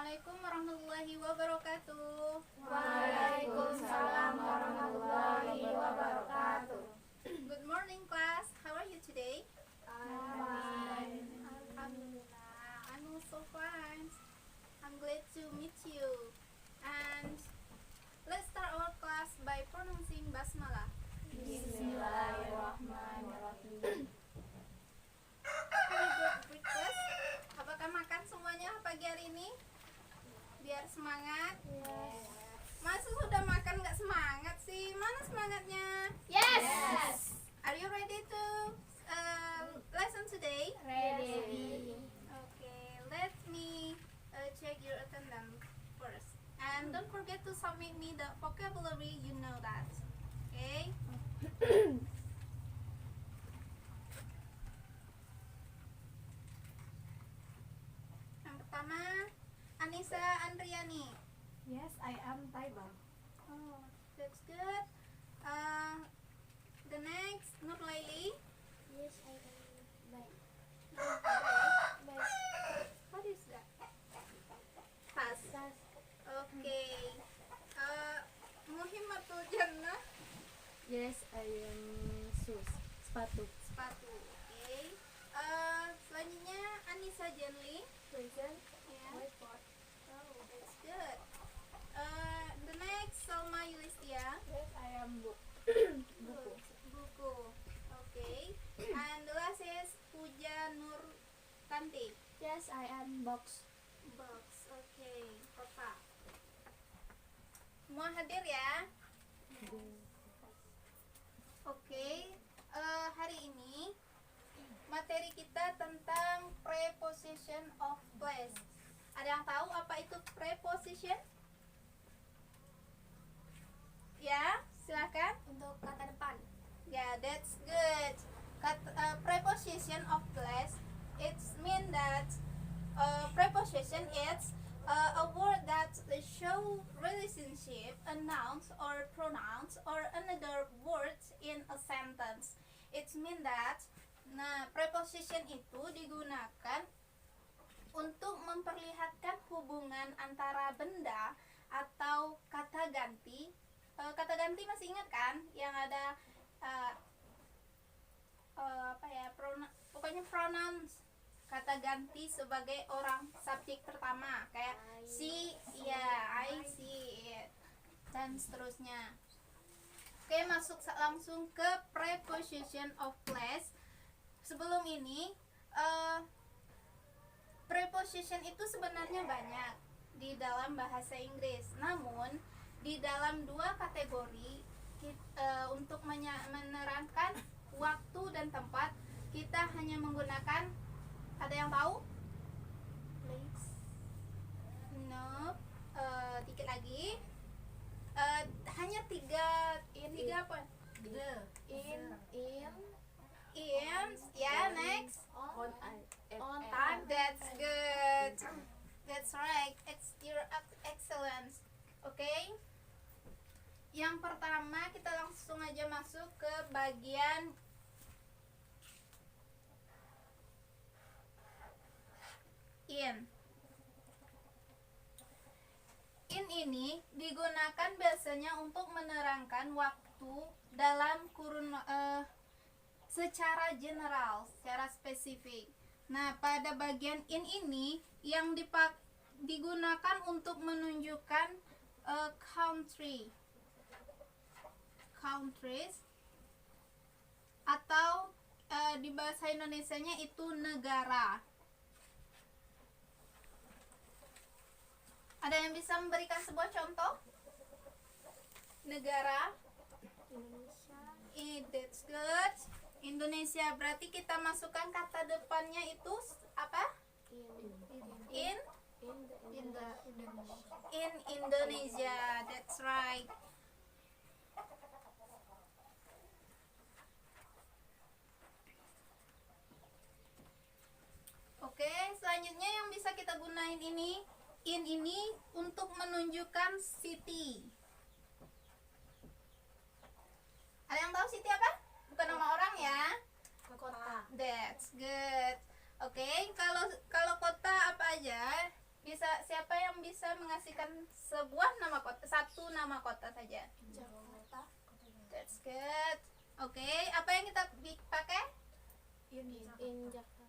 Assalamualaikum warahmatullahi wabarakatuh. Waalaikumsalam warahmatullahi wabarakatuh. Good morning class. How are you today? Fine. Alhamdulillah. I'm also fine. I'm glad to meet you. And let's start our class by pronouncing basmalah. Bismillahirrahmanirrahim. Have you got breakfast? Apakah makan semuanya pagi hari ini? Biar semangat. Masa sudah makan nggak semangat sih? Mana semangatnya? Yes. Are you ready to lesson today? Ready. Okay, let me check your attendance first. And don't forget to submit me the vocabulary, you know that. Okay? Yang pertama, Anissa Andriani. Yes, I am Taiba. Oh, that's good. The next, Nur Laili. Yes, I am Baik. What is that? Pas. Okay. Muhimmatul Jannah. Yes, I am Sus. Sepatu. Sepatu. Okay. Selanjutnya Anissa Jenli. Present. Yeah. Whiteboard. Oh, that's good. The next, Salma Yulistia. Yes, I am book. Buku. Buku. Okay. And the last is Puja Nur Tanti. Yes, I am box. Box. Okay. Kotak. Semua hadir ya? Oke. Hari ini materi kita tentang preposition of place. Ada yang tahu apa itu preposition? Ya, silakan. Untuk kata depan. Yeah, that's good. Preposition of place, it's mean that preposition is a word that show relationship, a noun or pronouns or another word in a sentence. It mean that preposition itu digunakan untuk memperlihatkan hubungan antara benda atau kata ganti. Kata ganti masih ingat kan? Yang ada pokoknya pronouns kata ganti sebagai orang subjek pertama kayak she, I see it, dan seterusnya. Oke, masuk langsung ke preposition of place. Sebelum ini preposition itu sebenarnya banyak di dalam bahasa Inggris, namun di dalam dua kategori untuk menerangkan waktu dan tempat kita hanya menggunakan, ada yang tahu? Place. No. Dikit lagi. Hanya tiga apa? In, ya, next. On Time. That's good. That's right. You're excellent. Okay. Yang pertama kita langsung aja masuk ke bagian in. In ini digunakan biasanya untuk menerangkan waktu dalam kurun secara general, secara spesifik. Nah, pada bagian in ini yang digunakan untuk menunjukkan countries atau di bahasa Indonesianya itu negara. Ada yang bisa memberikan sebuah contoh? Negara? Indonesia. That's good. Indonesia, berarti kita masukkan kata depannya itu apa? In Indonesia. That's right. Oke, selanjutnya yang bisa kita gunain ini in ini untuk menunjukkan city. Ada yang tahu city apa? Bukan nama orang ya. Kota. That's good. Oke, kalau kota apa aja? Siapa yang bisa mengasihkan sebuah nama kota, satu nama kota saja? Jakarta. That's good. Oke, apa yang kita pakai? In Jakarta.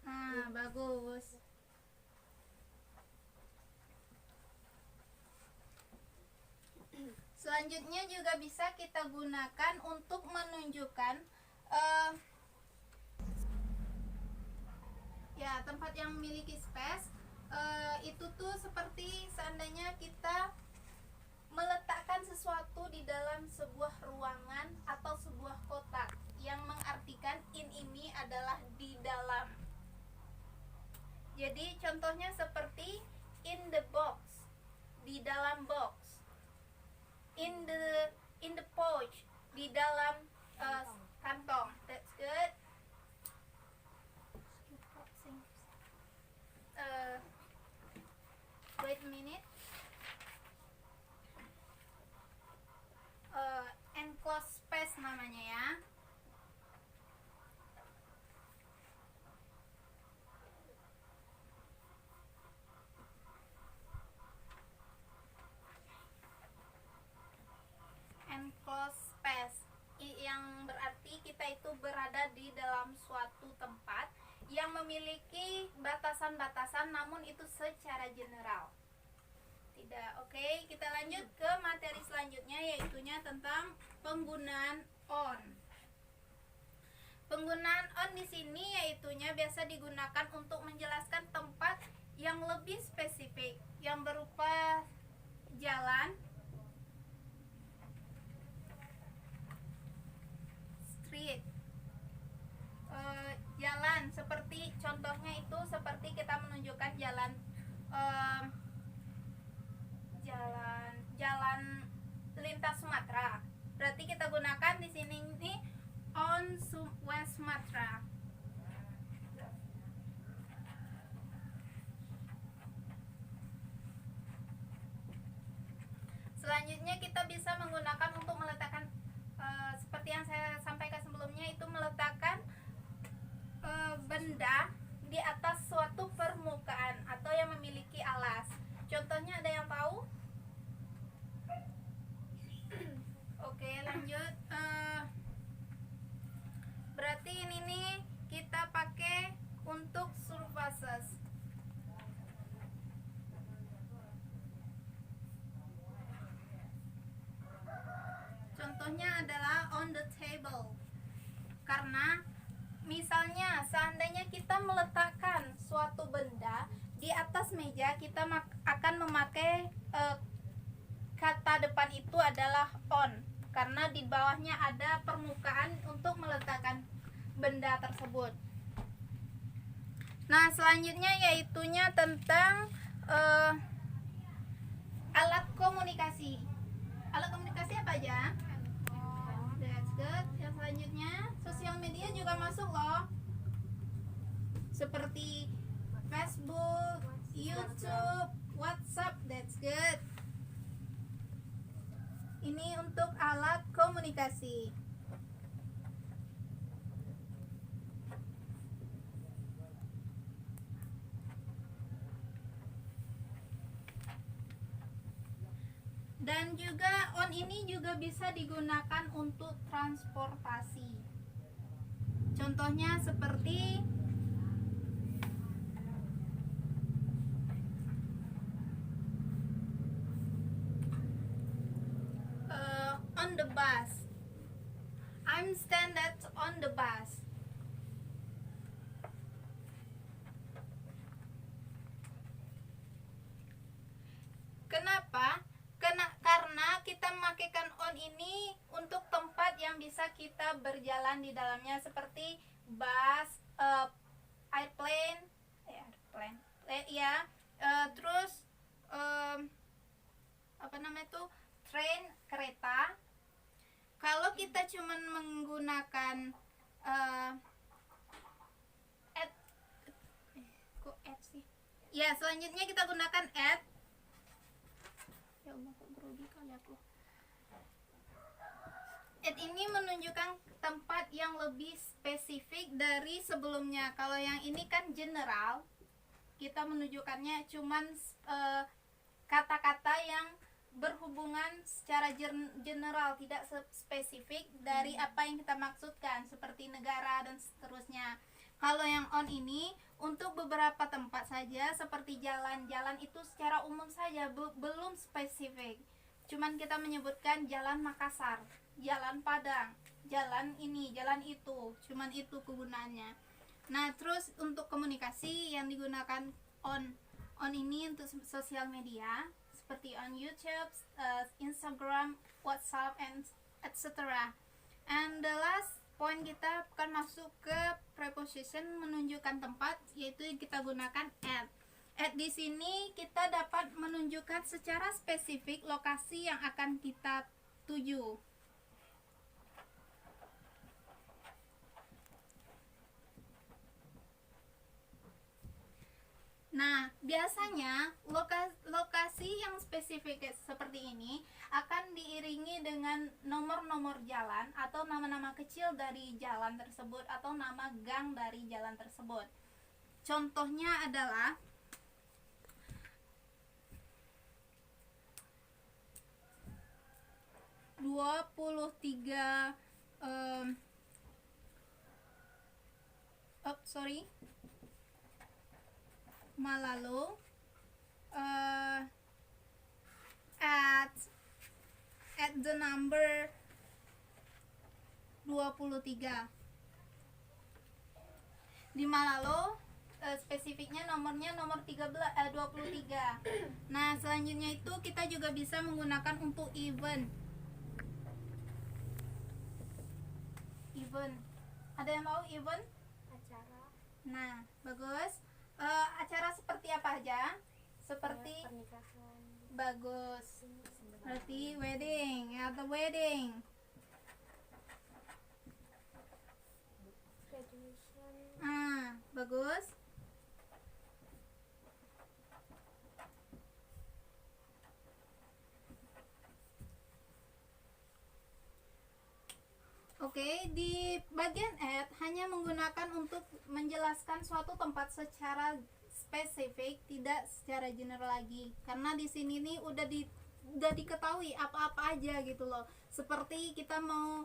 Nah, bagus. Selanjutnya juga bisa kita gunakan untuk menunjukkan ya tempat yang memiliki space. Itu tuh seperti seandainya kita meletakkan sesuatu di dalam sebuah ruangan atau sebuah kotak, yang mengartikan in ini adalah di dalam. Jadi contohnya seperti in the box, di dalam box. In the pouch, di dalam kantong. That's good. Wait a minute. Enclosed space namanya ya. Enclosed space yang berarti kita itu berada di dalam suatu tempat yang memiliki batasan-batasan, namun itu secara general. Tidak. Oke, kita lanjut ke materi selanjutnya, yaitunya tentang penggunaan on. Penggunaan on di sini yaitunya biasa digunakan untuk menjelaskan tempat yang lebih spesifik, yang berupa jalan, street, jalan, seperti contohnya itu seperti kita menunjukkan jalan jalan lintas Sumatera. Berarti kita gunakan di sini ini on West Sumatra. Selanjutnya kita bisa menggunakan untuk meletakkan seperti yang saya sampaikan sebelumnya, itu meletakkan benda di atas suatu permukaan atau yang memiliki alas. Contohnya ada yang tahu? Oke, lanjut. Berarti ini nih kita pakai untuk surfaces. Contohnya adalah on the table. Karena misalnya seandainya kita meletakkan suatu benda di atas meja, kita akan memakai kata depan itu adalah on, karena di bawahnya ada permukaan untuk meletakkan benda tersebut. Nah, selanjutnya yaitunya tentang alat komunikasi. Alat komunikasi apa aja? That's good. Yang selanjutnya, sosial media juga masuk loh. Seperti Facebook, YouTube, WhatsApp. That's good. Ini untuk alat komunikasi. Dan juga on ini juga bisa digunakan untuk transportasi. Contohnya seperti on the bus. I'm standing on the bus. Kenapa? Karena kita memakaikan on ini untuk tempat yang bisa kita berjalan di dalamnya, seperti bus, airplane, terus apa namanya tuh, train, kereta. Kalau kita cuman menggunakan selanjutnya kita gunakan at. Ya Allah, kok grogi kali aku. At ini menunjukkan tempat yang lebih spesifik dari sebelumnya. Kalau yang ini kan general, kita menunjukkannya cuman kata-kata yang berhubungan secara general, tidak spesifik dari apa yang kita maksudkan, seperti negara dan seterusnya. Kalau yang on ini untuk beberapa tempat saja, seperti jalan-jalan itu secara umum saja, belum spesifik. Cuman kita menyebutkan jalan Makassar, jalan Padang, jalan ini, jalan itu, cuman itu kegunaannya. Nah, terus untuk komunikasi yang digunakan on ini untuk sosial media seperti on YouTube, Instagram, WhatsApp, and etc. And the last point kita akan masuk ke preposition menunjukkan tempat, yaitu kita gunakan at. At di sini kita dapat menunjukkan secara spesifik lokasi yang akan kita tuju. Nah, biasanya lokasi yang spesifik seperti ini akan diiringi dengan nomor-nomor jalan atau nama-nama kecil dari jalan tersebut atau nama gang dari jalan tersebut. Contohnya adalah Malalo, at the number 23. Di Malalo spesifiknya nomornya nomor 23. Nah, selanjutnya itu kita juga bisa menggunakan untuk event. Ada yang mau event? Acara. Nah, bagus. Acara seperti apa aja? Seperti pernikahan. Bagus. Berarti wedding, atau wedding. Graduation. Bagus. Oke, di bagian at hanya menggunakan untuk menjelaskan suatu tempat secara spesifik, tidak secara general lagi. Karena di sini nih udah diketahui apa-apa aja gitu loh. Seperti kita mau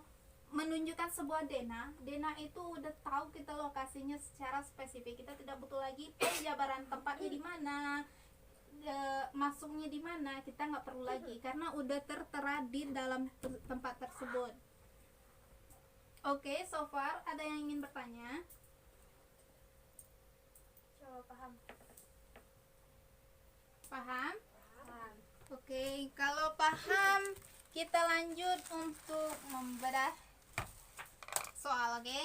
menunjukkan sebuah dena itu udah tahu kita lokasinya secara spesifik. Kita tidak butuh lagi penjabaran tempatnya di mana, masuknya di mana, kita nggak perlu lagi karena udah tertera di dalam tempat tersebut. Oke, so far ada yang ingin bertanya? Coba paham. Paham? Paham. Oke, kalau paham kita lanjut untuk membedah soal, oke?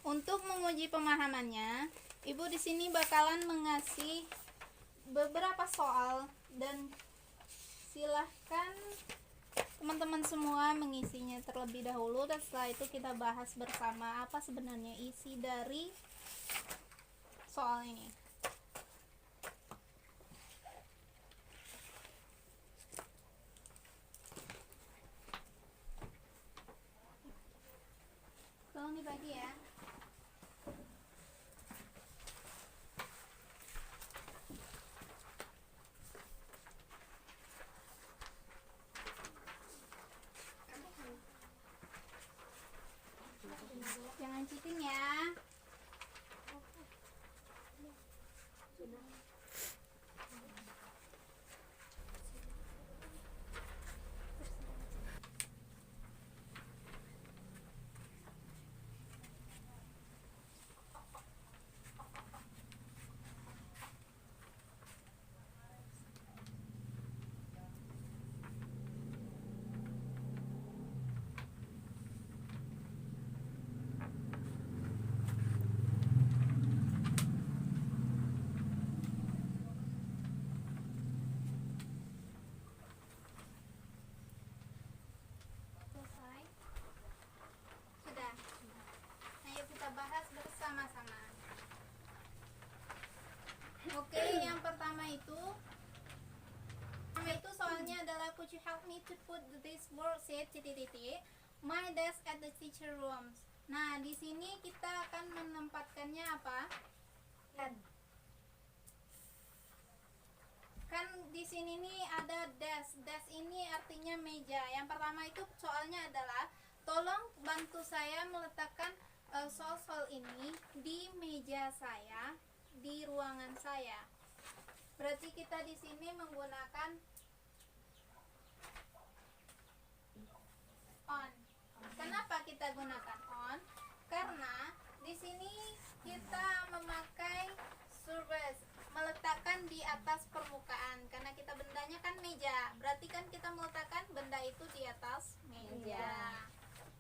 Untuk menguji pemahamannya, Ibu di sini bakalan mengasih beberapa soal dan silahkan teman-teman semua mengisinya terlebih dahulu, dan setelah itu kita bahas bersama apa sebenarnya isi dari soal ini. Tolong dibagi ya. Jangan cheating ya. Selesai? Sudah. Ayo kita bahas bersama-sama. Oke, yang pertama itu soalnya adalah could you help me to put this word set titik-titik My desk at the teacher rooms. Nah, di sini kita akan menempatkannya apa? Kan di sini nih ada desk. Desk ini artinya meja. Yang pertama itu soalnya adalah tolong bantu saya meletakkan soal-soal ini di meja saya, di ruangan saya. Berarti kita di sini menggunakan on. Kenapa kita gunakan on? Karena di sini kita memakai surface, meletakkan di atas permukaan. Karena kita bendanya kan meja, berarti kan kita meletakkan benda itu di atas meja.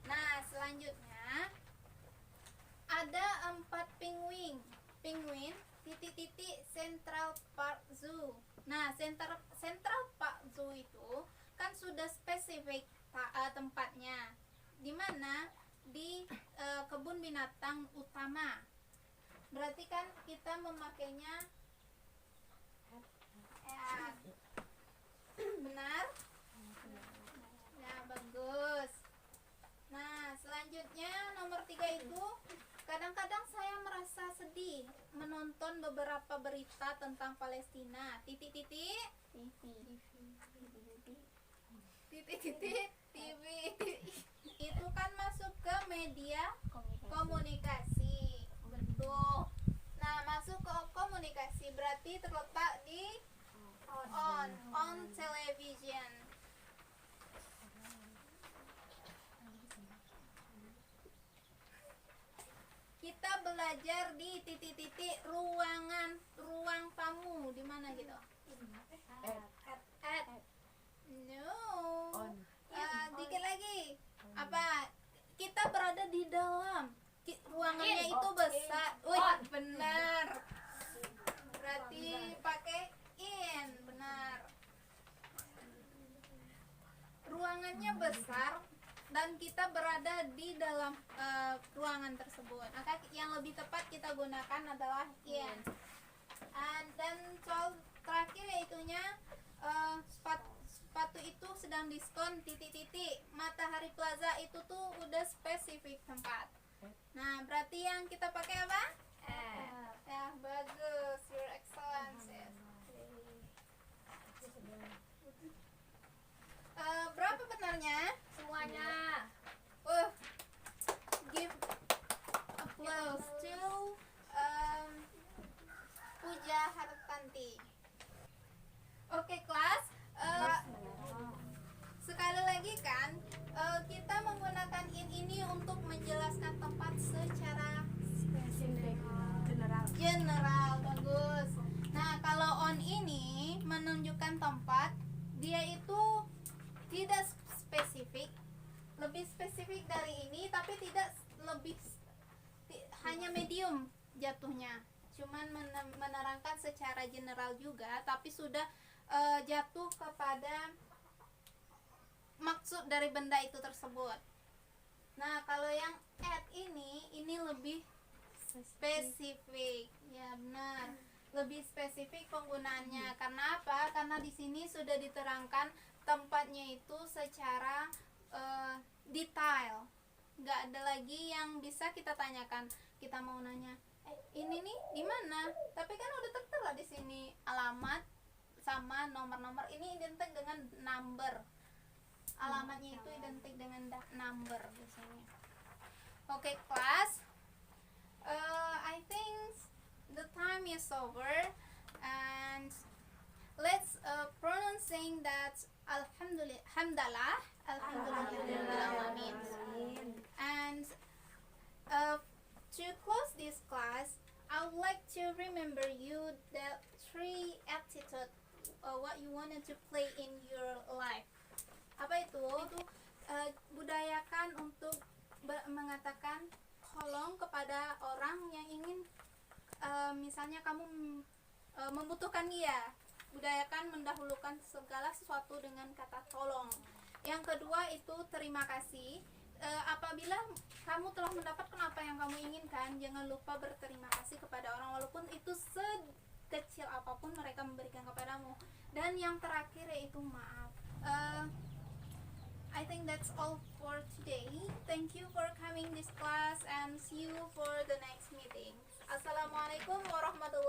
Nah, selanjutnya ada 4 penguin. Penguin titik-titik Central Park Zoo. Nah, Central Park Zoo itu kan sudah spesifik tempatnya. Di mana? Di kebun binatang utama. Berarti kan kita memakainya benar? Ya, bagus. Nah, selanjutnya nomor 3 itu kadang-kadang saya merasa sedih menonton beberapa berita tentang Palestina. Titik-titik TV itu kan masuk ke media komunikasi. Betul. Nah, masuk ke komunikasi berarti terletak di on television. Kita belajar di titik-titik ruang tamu. Di mana gitu? At. No. Dikit lagi. Apa? Kita berada di dalam. Ruangannya itu besar. Wih, benar. Berarti pakai in. Benar. Ruangannya besar dan kita berada di dalam ruangan tersebut. Maka yang lebih tepat kita gunakan adalah in. Dan soal terakhir yaitunya sepatu itu sedang diskon titik-titik. Matahari Plaza itu tuh udah spesifik tempat. Nah, berarti yang kita pakai apa? Ya, bagus. Your Excellency. Berapa benarnya? Semuanya. Give applause to Puja Hartanti. Oke, kelas. Sekali lagi kan, kita menggunakan ini untuk menjelaskan tempat secara general. Bagus. Nah, kalau on ini menunjukkan tempat, dia itu tidak spesifik, lebih spesifik dari ini, tapi tidak lebih, hanya medium jatuhnya. Cuman menerangkan secara general juga, tapi sudah jatuh kepada maksud dari benda itu tersebut. Nah, kalau yang at ini lebih spesifik. Ya, benar. Lebih spesifik penggunaannya. Karena apa? Karena di sini sudah diterangkan tempatnya itu secara detail. Nggak ada lagi yang bisa kita tanyakan. Kita mau nanya, ini nih di mana? Tapi kan udah tertera di sini alamat sama nomor-nomor. Ini identik dengan number. Alamatnya itu identik dengan number di sini. Oke, kelas. I think the time is over, and let's pronouncing that Alhamdulillah, Alhamdulillahirobbilalamin. And to close this class, I would like to remember you the 3 attitude what you wanted to play in your life. Apa itu? Itu budayakan untuk mengatakan tolong kepada orang yang ingin misalnya kamu membutuhkan dia. Budayakan mendahulukan segala sesuatu dengan kata tolong. Yang kedua itu terima kasih. Apabila kamu telah mendapatkan apa yang kamu inginkan, jangan lupa berterima kasih kepada orang walaupun itu sekecil apapun mereka memberikan kepadamu. Dan yang terakhir yaitu maaf. I think that's all for today. Thank you for coming this class and see you for the next meeting. Assalamualaikum warahmatullahi